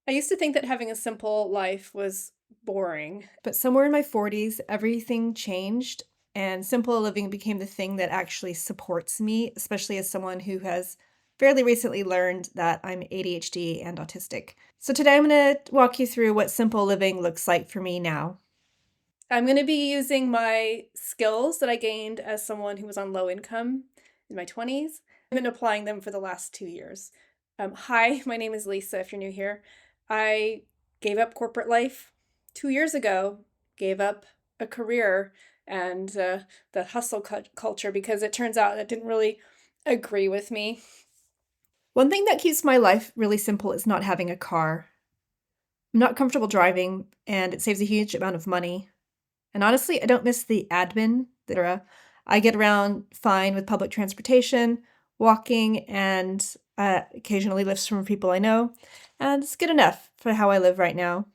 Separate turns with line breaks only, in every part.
I used to think that having a simple life was boring.
But somewhere in my 40s, everything changed, and simple living became the thing that actually supports me, especially as someone who has fairly recently learned that I'm ADHD and autistic. So today I'm going to walk you through what simple living looks like for me now.
I'm going to be using my skills that I gained as someone who was on low income in my 20s. I've been applying them for the last 2 years. Hi, my name is Lisa, if you're new here. I gave up corporate life 2 years ago, gave up a career and the hustle culture because it turns out it didn't really agree with me.
One thing that keeps my life really simple is not having a car. I'm not comfortable driving, and it saves a huge amount of money. And honestly, I don't miss the admin, etc. I get around fine with public transportation, walking, and occasionally lifts from people I know. And it's good enough for how I live right now.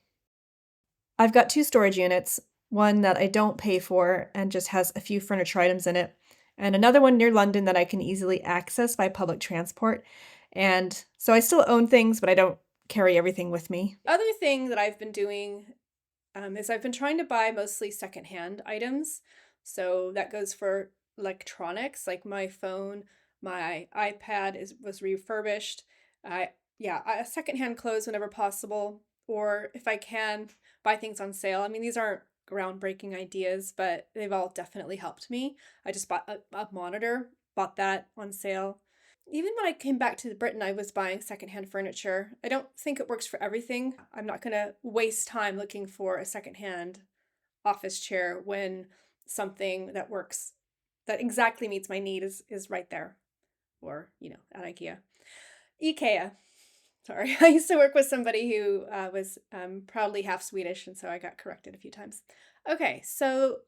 I've got two storage units, one that I don't pay for and just has a few furniture items in it, and another one near London that I can easily access by public transport. And so I still own things, but I don't carry everything with me.
Other thing that I've been doing is I've been trying to buy mostly secondhand items. So that goes for electronics, like my phone, my iPad was refurbished. I secondhand clothes whenever possible, or if I can, buy things on sale. I mean, these aren't groundbreaking ideas, but they've all definitely helped me. I just bought a monitor, bought that on sale. Even when I came back to Britain, I was buying secondhand furniture. I don't think it works for everything. I'm not going to waste time looking for a secondhand office chair when something that works, that exactly meets my need is right there, or, at IKEA. IKEA. Sorry. I used to work with somebody who was proudly half Swedish, and so I got corrected a few times. Okay, so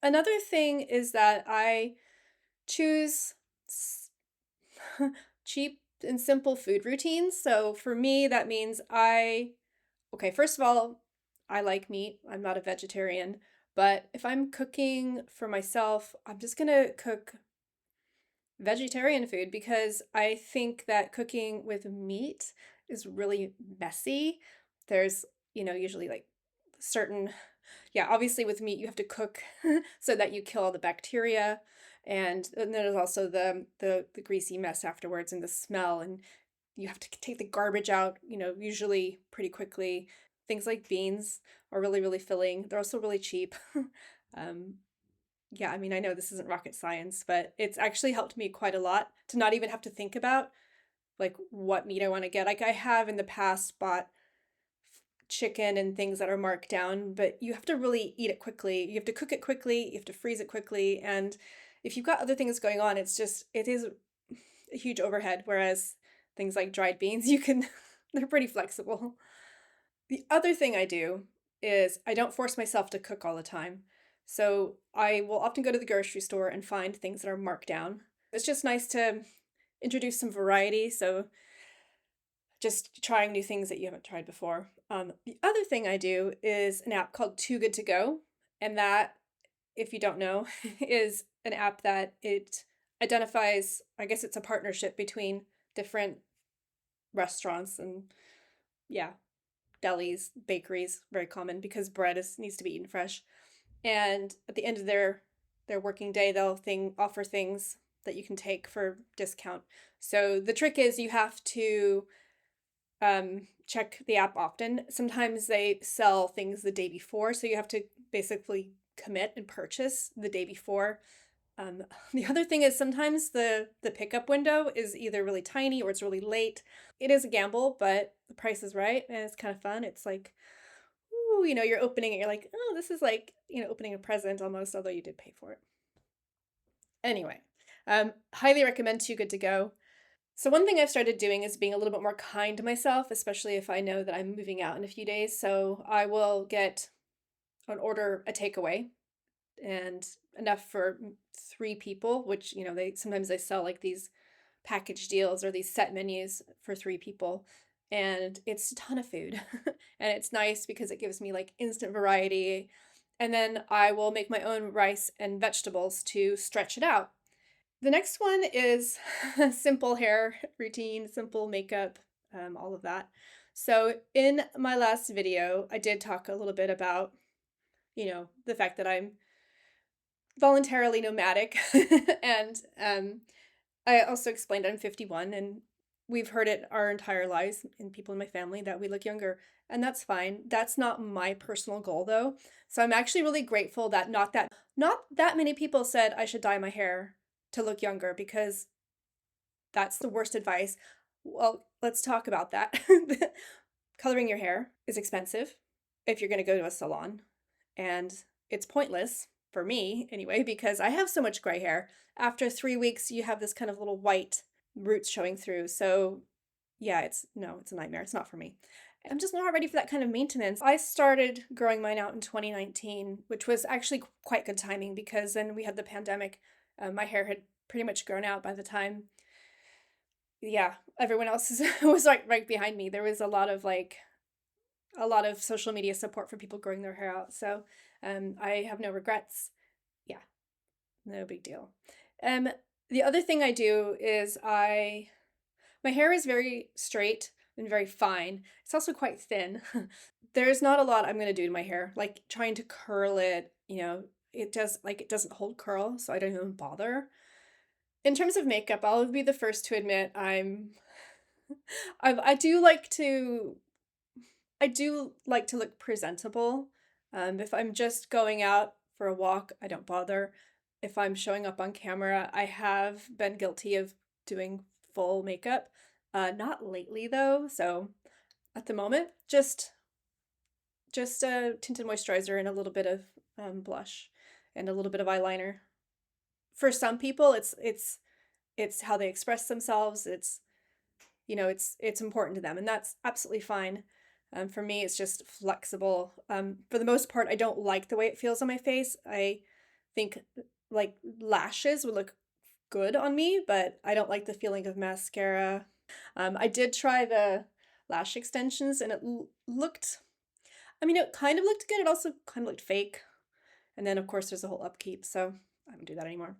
another thing is that I choose cheap and simple food routines. So for me, that means okay, first of all, I like meat. I'm not a vegetarian. But if I'm cooking for myself, I'm just going to cook vegetarian food because I think that cooking with meat is really messy. There's, usually like certain, yeah, obviously with meat you have to cook so that you kill all the bacteria. And then there's also the greasy mess afterwards and the smell, and you have to take the garbage out, usually pretty quickly. Things like beans are really, really filling. They're also really cheap. um, yeah, I mean, I know this isn't rocket science, but it's actually helped me quite a lot to not even have to think about like what meat I want to get. Like I have in the past bought chicken and things that are marked down, but you have to really eat it quickly. You have to cook it quickly, you have to freeze it quickly, and if you've got other things going on, it is a huge overhead, whereas things like dried beans, you can they're pretty flexible. The other thing I do is I don't force myself to cook all the time. So I will often go to the grocery store and find things that are marked down. It's just nice to introduce some variety. So just trying new things that you haven't tried before. The other thing I do is an app called Too Good to Go. And that, if you don't know, is an app that it identifies, I guess it's a partnership between different restaurants and, yeah, delis, bakeries, very common because bread needs to be eaten fresh. And at the end of their working day, they'll offer things that you can take for discount. So the trick is you have to check the app often. Sometimes they sell things the day before, so you have to basically commit and purchase the day before. The other thing is sometimes the pickup window is either really tiny or it's really late. It is a gamble, but the price is right and it's kind of fun. It's like, ooh, you're opening it, you're like, oh, this is like, opening a present almost, although you did pay for it. Anyway, highly recommend Too Good to Go. So one thing I've started doing is being a little bit more kind to myself, especially if I know that I'm moving out in a few days. So I will get an order a takeaway and enough for three people, which, they sell like these package deals or these set menus for three people. And it's a ton of food. And it's nice because it gives me like instant variety. And then I will make my own rice and vegetables to stretch it out. The next one is simple hair routine, simple makeup, all of that. So in my last video, I did talk a little bit about, the fact that I'm voluntarily nomadic. And I also explained I'm 51 and we've heard it our entire lives and people in my family that we look younger. And that's fine. That's not my personal goal though. So I'm actually really grateful that not that many people said I should dye my hair to look younger because that's the worst advice. Well, let's talk about that. Coloring your hair is expensive if you're going to go to a salon, and it's pointless for me anyway because I have so much gray hair. After 3 weeks, you have this kind of little white roots showing through. So, yeah, it's a nightmare. It's not for me. I'm just not ready for that kind of maintenance. I started growing mine out in 2019, which was actually quite good timing because then we had the pandemic. My hair had pretty much grown out by the time, yeah, everyone else was like right behind me. There was a lot of social media support for people growing their hair out. So I have no regrets. Yeah, no big deal. Um, the other thing I do is my hair is very straight and very fine. It's also quite thin. There's not a lot I'm gonna do to my hair, like trying to curl it. It doesn't hold curl, so I don't even bother. In terms of makeup, I'll be the first to admit I do like to look presentable. If I'm just going out for a walk, I don't bother. If I'm showing up on camera, I have been guilty of doing full makeup. Not lately though, so at the moment, just a tinted moisturizer and a little bit of blush and a little bit of eyeliner. For some people, it's how they express themselves. It's important to them, and that's absolutely fine. For me, it's just flexible. For the most part, I don't like the way it feels on my face. I think like lashes would look good on me, but I don't like the feeling of mascara. I did try the lash extensions, and looked. I mean, it kind of looked good. It also kind of looked fake. And then, of course, there's a whole upkeep, so I don't do that anymore.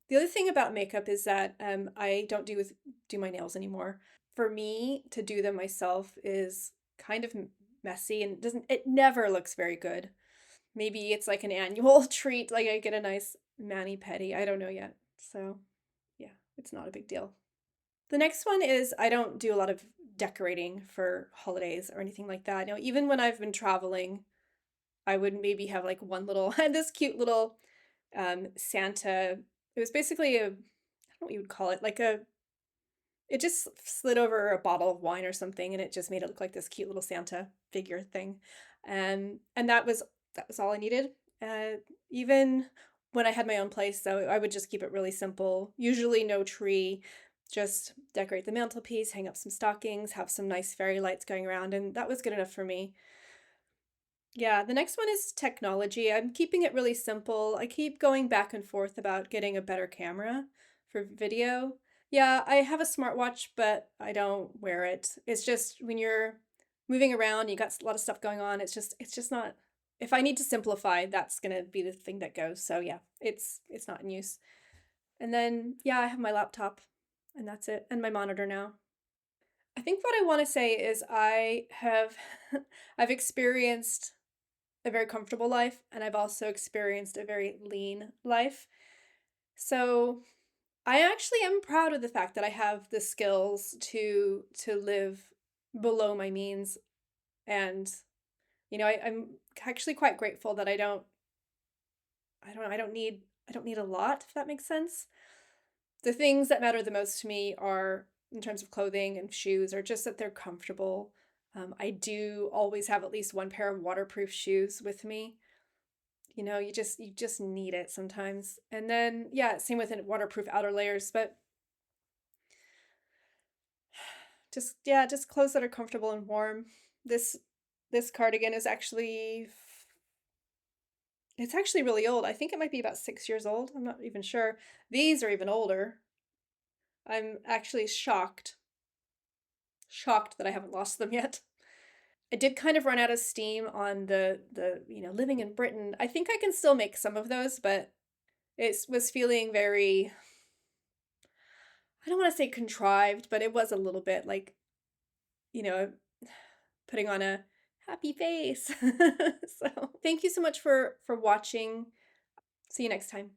The other thing about makeup is that I don't do my nails anymore. For me to do them myself is kind of messy and it never looks very good. Maybe it's like an annual treat, like I get a nice mani pedi. I don't know yet. So, yeah, it's not a big deal. The next one is I don't do a lot of decorating for holidays or anything like that. Even when I've been traveling, I would maybe have like one little this cute little Santa. It was basically I don't know what you would call it, it just slid over a bottle of wine or something, and it just made it look like this cute little Santa figure thing, and that was all I needed. Even when I had my own place, so I would just keep it really simple. Usually no tree, just decorate the mantelpiece, hang up some stockings, have some nice fairy lights going around, and that was good enough for me. Yeah, the next one is technology. I'm keeping it really simple. I keep going back and forth about getting a better camera for video. Yeah, I have a smartwatch, but I don't wear it. It's just when you're moving around, you got a lot of stuff going on. It's just not. If I need to simplify, that's gonna be the thing that goes. So yeah, it's not in use. And then yeah, I have my laptop, and that's it, and my monitor now. I think what I want to say is I've experienced a very comfortable life, and I've also experienced a very lean life. So I actually am proud of the fact that I have the skills to live below my means, and I'm actually quite grateful that I don't need a lot, if that makes sense. The things that matter the most to me are in terms of clothing and shoes are just that they're comfortable. I do always have at least one pair of waterproof shoes with me. You just need it sometimes. And then yeah, same with waterproof outer layers, but just clothes that are comfortable and warm. This this cardigan is actually it's actually really old. I think it might be about 6 years old. I'm not even sure. These are even older. I'm actually shocked that I haven't lost them yet. I did kind of run out of steam on the living in Britain. I think I can still make some of those, but it was feeling very, I don't want to say contrived, but it was a little bit like, you know, putting on a happy face. So, thank you so much for watching. See you next time.